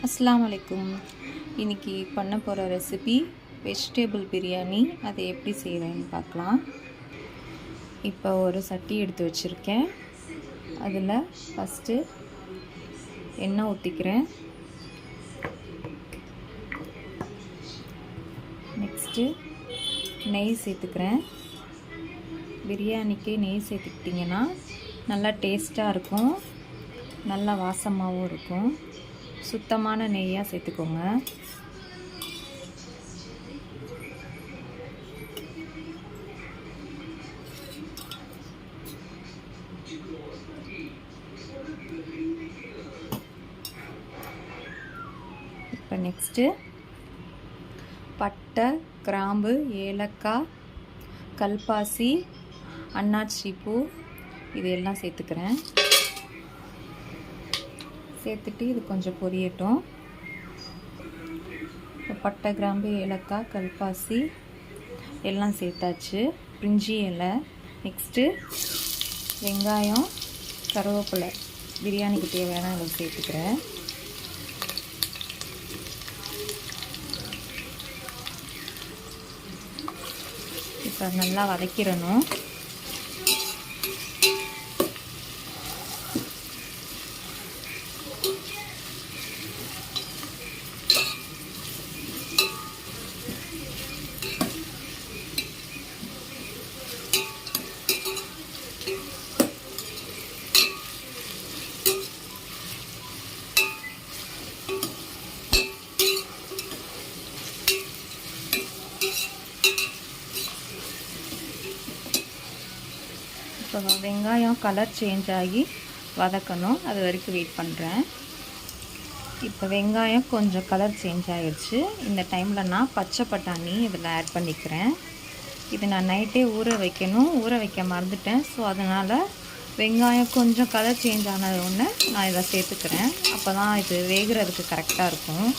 அஸ்ஸலாமு அலைக்கும். இன்றைக்கி பண்ண போகிற ரெசிபி வெஜிடேபிள் பிரியாணி. அதை எப்படி செய்கிறேன்னு பார்க்கலாம். இப்போ ஒரு சட்டி எடுத்து வச்சுருக்கேன். அதில் ஃபஸ்ட்டு எண்ணெய் ஊற்றிக்கிறேன். நெக்ஸ்ட்டு நெய் சேர்த்துக்கிறேன். பிரியாணிக்கு நெய் சேர்த்துக்கிட்டிங்கன்னா நல்லா டேஸ்ட்டாக இருக்கும், நல்லா வாசமாகவும் இருக்கும். சுத்தமான நெய்யாக சேர்த்துக்கோங்க. இப்போ நெக்ஸ்ட்டு பட்டை, கிராம்பு, ஏலக்காய், கல்பாசி, அன்னாச்சி பூ இது எல்லாம் சேர்த்துக்கிறேன். சேர்த்துட்டு இது கொஞ்சம் பொரியட்டும். பட்டை, கிராம்பு, ஏலக்காய், கல்பாசி எல்லாம் சேர்த்தாச்சு. பிரிஞ்சி இலை, நெக்ஸ்ட்டு வெங்காயம், கருவேப்பிலை பிரியாணிக்கு தேவையான அளவு சேர்த்துக்கிறேன். இப்போ நல்லா வதக்கிடணும். இப்போ வெங்காயம் கலர் சேஞ்ச் ஆகி வதக்கணும், அது வரைக்கும் வெயிட் பண்ணுறேன். இப்போ வெங்காயம் கொஞ்சம் கலர் சேஞ்ச் ஆகிடுச்சு. இந்த டைமில் நான் பச்சை பட்டாணி இதில் ஆட் பண்ணிக்கிறேன். இது நான் நைட்டே ஊற வைக்கணும், ஊற வைக்க மறந்துட்டேன். ஸோ அதனால் வெங்காயம் கொஞ்சம் கலர் சேஞ்ச் ஆனது ஒன்று நான் இதை சேர்த்துக்கிறேன். அப்போ தான் இது வேகிறதுக்கு கரெக்டாக இருக்கும்.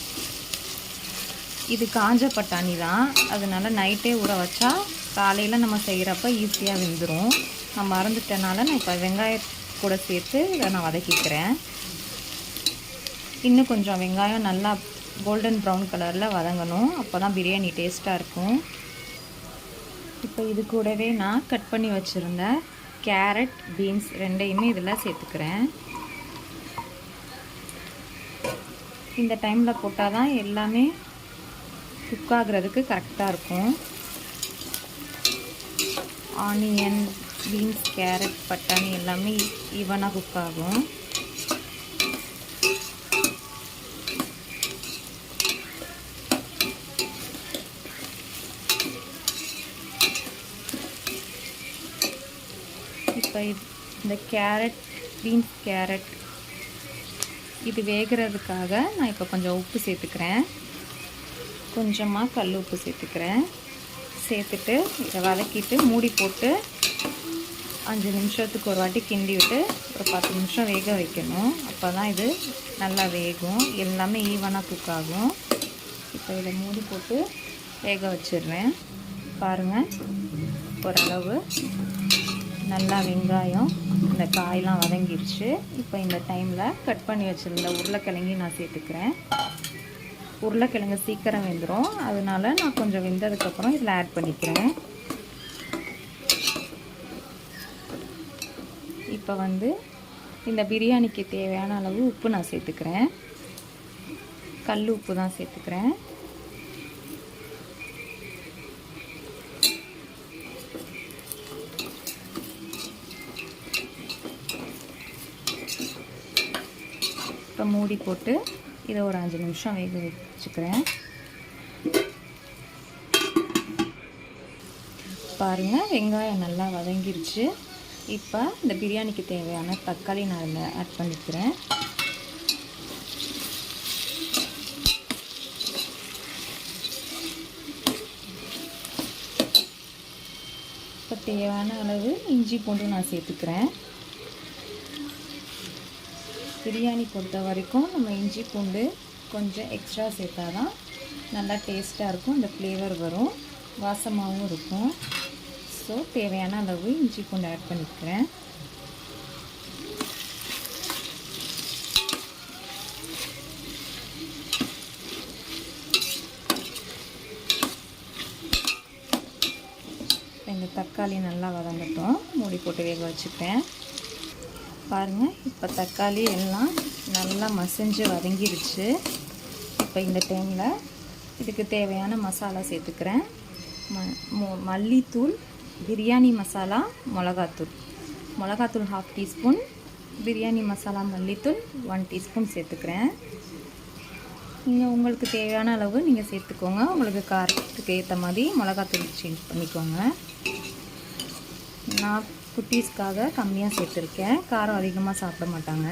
இது காஞ்ச பட்டாணி தான், அதனால் நைட்டே ஊற வச்சா காலையில் நம்ம செய்கிறப்ப ஈஸியாக வெந்துடும். நான் மறந்துட்டனால நான் இப்போ வெங்காயம் கூட சேர்த்து இதை நான் வதக்கிக்கிறேன். இன்னும் கொஞ்சம் வெங்காயம் நல்லா கோல்டன் ப்ரௌன் கலரில் வதங்கணும், அப்போ தான் பிரியாணி டேஸ்ட்டாக இருக்கும். இப்போ இது கூடவே நான் கட் பண்ணி வச்சுருந்த கேரட், பீன்ஸ் ரெண்டையுமே இதில் சேர்த்துக்கிறேன். இந்த டைமில் போட்டால் தான் எல்லாமே குக் ஆகுறதுக்கு கரெக்டாக இருக்கும். ஆனியன், பீன்ஸ், கேரட், பட்டாணி எல்லாமே ஈவனாக குக் ஆகும். இப்போ இந்த கேரட், பீன்ஸ், கேரட் இது வேகிறதுக்காக நான் இப்போ கொஞ்சம் உப்பு சேர்த்துக்கிறேன். கொஞ்சமாக கல் உப்பு சேர்த்துக்கிறேன். சேர்த்துட்டு இதை வதக்கிட்டு மூடி போட்டு 5 நிமிஷத்துக்கு ஒரு வாட்டி கிண்டி விட்டு ஒரு 10 நிமிஷம் வேக வைக்கணும். அப்போ தான் இது நல்லா வேகும், எல்லாமே ஈவனாக குக் ஆகும். இப்போ இதை மூடி போட்டு வேக வச்சிடுறேன். பாருங்கள், ஓரளவு நல்லா வெங்காயம் இந்த காயெலாம் வதங்கிடுச்சு. இப்போ இந்த டைமில் கட் பண்ணி வச்சுருந்த உருளைக்கிழங்கையும் நான் சேர்த்துக்கிறேன். உருளைக்கிழங்கு சீக்கிரம் வெந்துடும், அதனால நான் கொஞ்சம் வெந்ததுக்கப்புறம் இதில் ஆட் பண்ணிக்கிறேன். இப்போ இந்த பிரியாணிக்கு தேவையான அளவு உப்பு நான் சேர்த்துக்கிறேன். கல் உப்பு தான் சேர்த்துக்கிறேன். இப்போ மூடி போட்டு இதை ஒரு 5 நிமிஷம் வேக வச்சுக்கிறேன். பாருங்கள், வெங்காயம் நல்லா வதங்கிருச்சு. இப்போ இந்த பிரியாணிக்கு தேவையான தக்காளி நான் அதில் ஆட் பண்ணிக்கிறேன். இப்போ தேவையான அளவு இஞ்சி பூண்டு நான் சேர்த்துக்கிறேன். பிரியாணி பொறுத்த வரைக்கும் நம்ம இஞ்சி பூண்டு கொஞ்சம் எக்ஸ்ட்ரா சேர்த்தா தான் நல்லா டேஸ்ட்டாக இருக்கும், இந்த ஃப்ளேவர் வரும், வாசமாகவும் இருக்கும். ஸோ தேவையான அளவு இஞ்சி பூண்டு ஆட் பண்ணிக்கிறேன். தக்காளி நல்லா வதங்கட்டும். மூடி போட்டு வேக வச்சுப்பேன். பாருங்கள், இப்போ தக்காளி எல்லாம் நல்லா மசிஞ்சு வதங்கிருச்சு. இப்போ இந்த டைமில் இதுக்கு தேவையான மசாலா சேர்த்துக்கிறேன். மல்லித்தூள், பிரியாணி மசாலா, மிளகாத்தூள் 1/2 டீஸ்பூன், பிரியாணி மசாலா மல்லித்தூள் 1 டீஸ்பூன் சேர்த்துக்கிறேன். நீங்கள் உங்களுக்கு தேவையான அளவு நீங்கள் சேர்த்துக்கோங்க. உங்களுக்கு காரத்துக்கு ஏற்ற மாதிரி மிளகாத்தூள் சேஞ்ச் பண்ணிக்கோங்க. நான் குட்டீஸ்க்காக கம்மியாக சேர்த்துருக்கேன். காரம் அதிகமாக சாப்பிட மாட்டாங்க.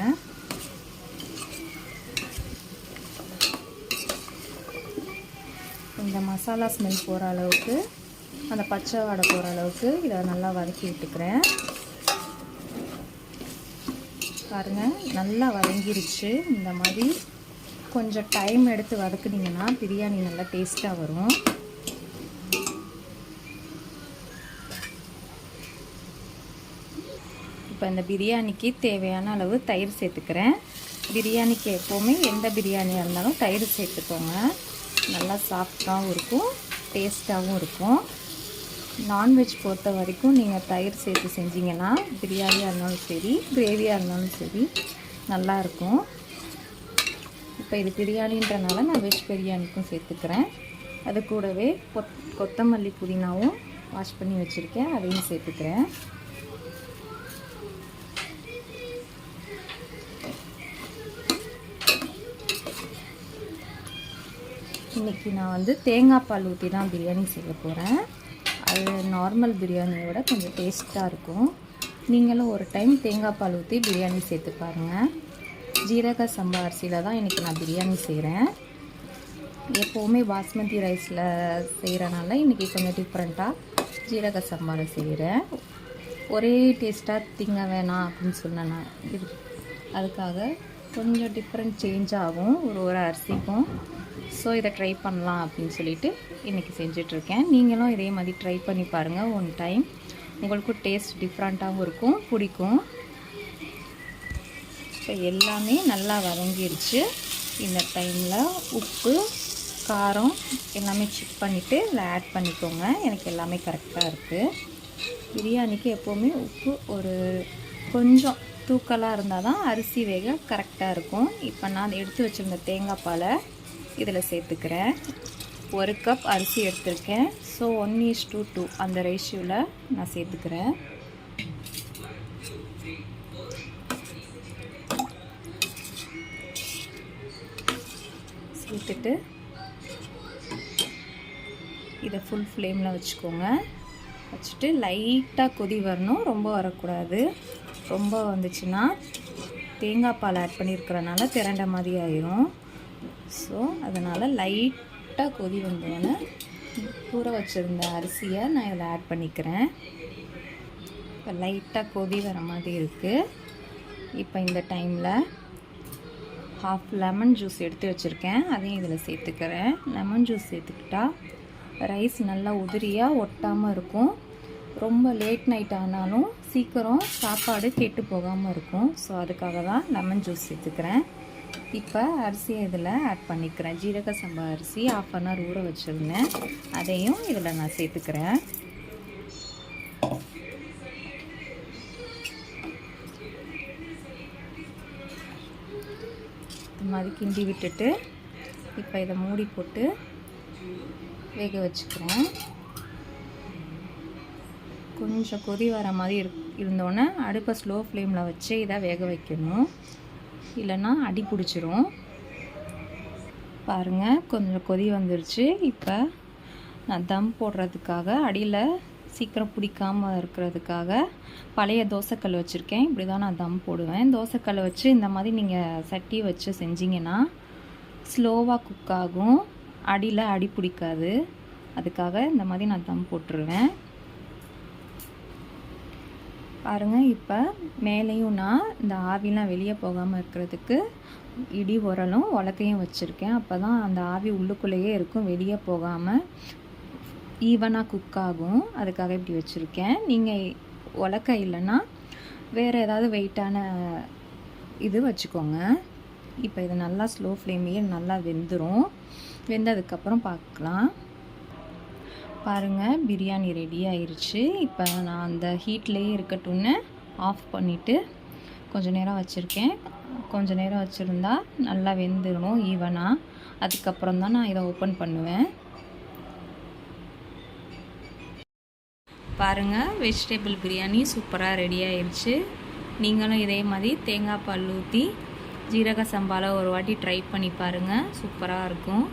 இந்த மசாலா ஸ்மெல் போகிற அளவுக்கு, அந்த பச்சை வாடை போகிற அளவுக்கு இதை நல்லா வதக்கி விட்டுக்கிறேன். பாருங்கள், நல்லா வதங்கிருச்சு. இந்த மாதிரி கொஞ்சம் டைம் எடுத்து வதக்குனிங்கன்னா பிரியாணி நல்லா டேஸ்ட்டாக வரும். இப்போ இந்த பிரியாணிக்கு தேவையான அளவு தயிர் சேர்த்துக்கிறேன். பிரியாணிக்கு எப்போவுமே எந்த பிரியாணியாக இருந்தாலும் தயிர் சேர்த்துக்கோங்க. நல்லா சாஃப்டாகவும் இருக்கும், டேஸ்ட்டாகவும் இருக்கும். நான்வெஜ் பொறுத்த வரைக்கும் நீங்கள் தயிர் சேர்த்து செஞ்சிங்கன்னா பிரியாணியாக இருந்தாலும் சரி, கிரேவியாக இருந்தாலும் சரி நல்லாயிருக்கும். இப்போ இது பிரியாணின்றனால நான் வெஜ் பிரியாணிக்கும் சேர்த்துக்கிறேன். அது கூடவே கொத்தமல்லி புதினாவும் வாஷ் பண்ணி வச்சுருக்கேன், அதையும் சேர்த்துக்கிறேன். இன்றைக்கி நான் வந்து தேங்காய் பால் ஊற்றி தான் பிரியாணி செய்ய போகிறேன். அது நார்மல் பிரியாணியோட கொஞ்சம் டேஸ்ட்டாக இருக்கும். நீங்களும் ஒரு டைம் தேங்காய் பால் ஊற்றி பிரியாணி சேர்த்து பாருங்கள். ஜீரக சம்பா அரிசியில் தான் இன்றைக்கி நான் பிரியாணி செய்கிறேன். எப்போவுமே பாஸ்மதி ரைஸில் செய்கிறனால இன்றைக்கி கொஞ்சம் டிஃப்ரெண்ட்டாக ஜீரக சம்பாவில் செய்கிறேன். ஒரே டேஸ்ட்டாக திங்க வேணாம் அப்படின்னு சொன்னேன் நான். அதுக்காக கொஞ்சம் டிஃப்ரெண்ட் சேஞ்ச் ஆகும் ஒரு அரிசிக்கும். ஸோ இதை ட்ரை பண்ணலாம் அப்படின்னு சொல்லிட்டு இன்றைக்கி செஞ்சிட்ருக்கேன். நீங்களும் இதே மாதிரி ட்ரை பண்ணி பாருங்கள். ஒன் டைம் உங்களுக்கும் டேஸ்ட் டிஃப்ரெண்ட்டாகவும் இருக்கும், பிடிக்கும். இப்போ எல்லாமே நல்லா வதங்கிருச்சு. இந்த டைமில் உப்பு, காரம் எல்லாமே செக் பண்ணிவிட்டு இதில் ஆட் பண்ணிக்கோங்க. எனக்கு எல்லாமே கரெக்டாக இருக்குது. பிரியாணிக்கு எப்போவுமே உப்பு ஒரு கொஞ்சம் தூக்கலாக இருந்தால் தான் அரிசி வேக கரெக்டாக இருக்கும். இப்போ நான் எடுத்து வச்சுருந்த தேங்காய் பாலை இதில் சேர்த்துக்கிறேன். 1 கப் அரிசி எடுத்திருக்கேன். ஸோ 1:2 அந்த ரேஷியோவில் நான் சேர்த்துக்கிறேன். சேர்த்துட்டு இதை ஃபுல் ஃப்ளேமில் வச்சுக்கோங்க. வச்சுட்டு லைட்டாக கொதி வரணும், ரொம்ப வரக்கூடாது. ரொம்ப வந்துச்சுன்னா தேங்காய் பால் ஆட் பண்ணியிருக்கிறனால திரண்ட மாதிரி ஆயிரும். ஸோ அதனால் லைட்டாக கொதி வந்தோடனே ஊற வச்சுருந்த அரிசியை நான் இதில் ஆட் பண்ணிக்கிறேன். இப்போ லைட்டாக கொதி வர மாதிரி இருக்குது. இப்போ இந்த டைமில் 1/2 லெமன் ஜூஸ் எடுத்து வச்சுருக்கேன், அதையும் இதில் சேர்த்துக்கிறேன். லெமன் ஜூஸ் சேர்த்துக்கிட்டா ரைஸ் நல்லா உதிரியாக ஒட்டாமல் இருக்கும். ரொம்ப லேட் நைட் ஆனாலும் சீக்கிரம் சாப்பாடு கெட்டு போகாமல் இருக்கும். ஸோ அதுக்காக தான் லெமன் ஜூஸ் சேர்த்துக்கிறேன். இப்போ அரிசியை இதில் ஆட் பண்ணிக்கிறேன். ஜீரக சம்பா அரிசி 1/2 அன் ஹவர் ஊற வச்சுருந்தேன், அதையும் இதில் நான் சேர்த்துக்கிறேன். இந்த மாதிரி கிண்டி விட்டுட்டு இப்போ இதை மூடி போட்டு வேக வச்சுக்கிறேன். கொஞ்சம் கொதி வர மாதிரி இருந்தோன்னே அடுப்பை ஸ்லோ ஃப்ளேமில் வச்சு இதை வேக வைக்கணும், இல்லைன்னா அடி பிடிச்சிரும். பாருங்கள், கொஞ்சம் கொதி வந்துருச்சு. இப்போ நான் தம் போடுறதுக்காக அடியில் சீக்கிரம் பிடிக்காமல் இருக்கிறதுக்காக பழைய தோசைக்கல் வச்சுருக்கேன். இப்படி தான் நான் தம் போடுவேன். தோசைக்கல்லை வச்சு இந்த மாதிரி நீங்கள் சட்டி வச்சு செஞ்சிங்கன்னா ஸ்லோவாக குக் ஆகும், அடியில் அடி பிடிக்காது. அதுக்காக இந்த மாதிரி நான் தம் போட்டுருவேன். பாருங்கள், இப்போ மேலேயும் நான் இந்த ஆவிலாம் வெளியே போகாமல் இருக்கிறதுக்கு இடி உரலும் உலக்கையும் வச்சுருக்கேன். அப்போ தான் அந்த ஆவி உள்ளுக்குள்ளேயே இருக்கும், வெளியே போகாமல் ஈவனாக குக் ஆகும். அதுக்காக இப்படி வச்சுருக்கேன். நீங்கள் உலக்கை இல்லைன்னா வேறு ஏதாவது வெயிட்டான இது வச்சுக்கோங்க. இப்போ இது நல்லா ஸ்லோ ஃப்ளேம்லேயே நல்லா வெந்துடும். வெந்ததுக்கப்புறம் பார்க்கலாம். பாருங்கள், பிரியாணி ரெடி ஆயிருச்சு. இப்போ நான் அந்த ஹீட்லேயே இருக்கட்டும்னு ஆஃப் பண்ணிவிட்டு கொஞ்சம் நேரம் வச்சுருக்கேன். கொஞ்சம் நேரம் வச்சுருந்தா நல்லா வெந்துடணும் ஈவனாக. அதுக்கப்புறம் தான் நான் இதை ஓப்பன் பண்ணுவேன். பாருங்கள், வெஜிடபிள் பிரியாணி சூப்பராக ரெடி ஆயிடுச்சு. நீங்களும் இதே மாதிரி தேங்காய் பால் ஊற்றி ஜீரக சம்பாவில் ஒரு வாட்டி ட்ரை பண்ணி பாருங்கள். சூப்பராக இருக்கும்.